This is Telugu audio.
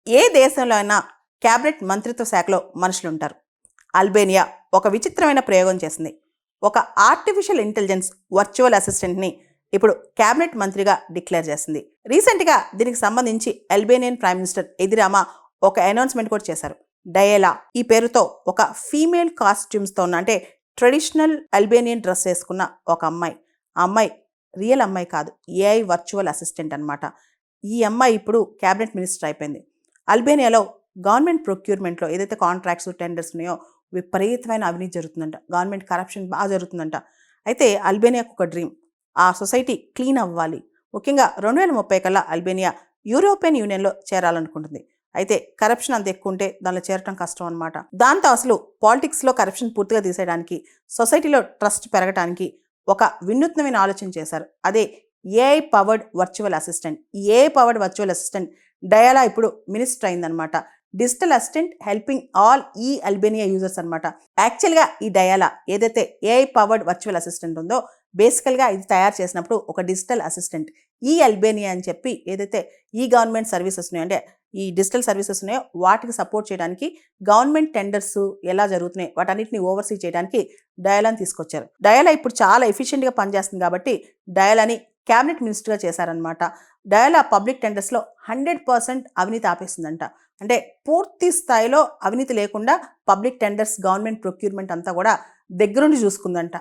ఏ దేశంలో అయినా క్యాబినెట్ మంత్రిత్వ శాఖలో మనుషులుంటారు. అల్బేనియా ఒక విచిత్రమైన ప్రయోగం చేసింది. ఒక ఆర్టిఫిషియల్ ఇంటెలిజెన్స్ వర్చువల్ అసిస్టెంట్ని ఇప్పుడు క్యాబినెట్ మంత్రిగా డిక్లేర్ చేసింది. రీసెంట్గా దీనికి సంబంధించి అల్బేనియన్ ప్రైమ్ మినిస్టర్ ఎదిరామా ఒక అనౌన్స్మెంట్ కూడా చేశారు. డయేలా ఈ పేరుతో ఒక ఫీమేల్ కాస్ట్యూమ్స్తో ఉన్న, అంటే ట్రెడిషనల్ అల్బేనియన్ డ్రెస్ వేసుకున్న ఒక అమ్మాయి. ఆ అమ్మాయి రియల్ అమ్మాయి కాదు, ఏఐ వర్చువల్ అసిస్టెంట్ అనమాట. ఈ అమ్మాయి ఇప్పుడు క్యాబినెట్ మినిస్టర్ అయిపోయింది. అల్బేనియాలో గవర్నమెంట్ ప్రొక్యూర్మెంట్లో ఏదైతే కాంట్రాక్ట్స్ టెండర్స్ ఉన్నాయో విపరీతమైన అవినీతి జరుగుతుందంట. గవర్నమెంట్ కరప్షన్ బాగా జరుగుతుందంట. అయితే అల్బేనియాకు ఒక డ్రీమ్, ఆ సొసైటీ క్లీన్ అవ్వాలి. ముఖ్యంగా 2030 కల్లా అల్బేనియా యూరోపియన్ యూనియన్లో చేరాలనుకుంటుంది. అయితే కరప్షన్ అంత ఎక్కువ ఉంటే దానిలో చేరటం కష్టం అనమాట. దాంతో అసలు పాలిటిక్స్లో కరప్షన్ పూర్తిగా తీసేయడానికి, సొసైటీలో ట్రస్ట్ పెరగడానికి ఒక వినూత్నమైన ఆలోచన చేశారు. అదే ఏఐ పవర్డ్ వర్చువల్ అసిస్టెంట్. ఈ ఏఐ పవర్డ్ వర్చువల్ అసిస్టెంట్ డయాలా ఇప్పుడు మినిస్టర్ అయిందనమాట. డిజిటల్ అసిస్టెంట్ హెల్పింగ్ ఆల్ ఈ అల్బేనియా యూజర్స్ అనమాట. యాక్చువల్గా ఈ డయాలా ఏదైతే ఏఐ పవర్డ్ వర్చువల్ అసిస్టెంట్ ఉందో, బేసికల్గా ఇది తయారు చేసినప్పుడు ఒక డిజిటల్ అసిస్టెంట్ ఈ అల్బేనియా అని చెప్పి ఏదైతే ఈ గవర్నమెంట్ సర్వీసెస్ ఉన్నాయో, అంటే ఈ డిజిటల్ సర్వీసెస్ ఉన్నాయో వాటికి సపోర్ట్ చేయడానికి, గవర్నమెంట్ టెండర్స్ ఎలా జరుగుతున్నాయి వాటన్నిటిని ఓవర్సీ చేయడానికి డయాలాని తీసుకొచ్చారు. డయాలా ఇప్పుడు చాలా ఎఫిషియెంట్గా పనిచేస్తుంది కాబట్టి డయాలాని క్యాబినెట్ మినిస్టర్గా చేశారనమాట. డయాలా పబ్లిక్ టెండర్స్లో 100% అవినీతి ఆపేస్తుందంట. అంటే పూర్తి స్థాయిలో అవినీతి లేకుండా పబ్లిక్ టెండర్స్, గవర్నమెంట్ ప్రొక్యూర్మెంట్ అంతా కూడా దగ్గరుండి చూసుకుందంట.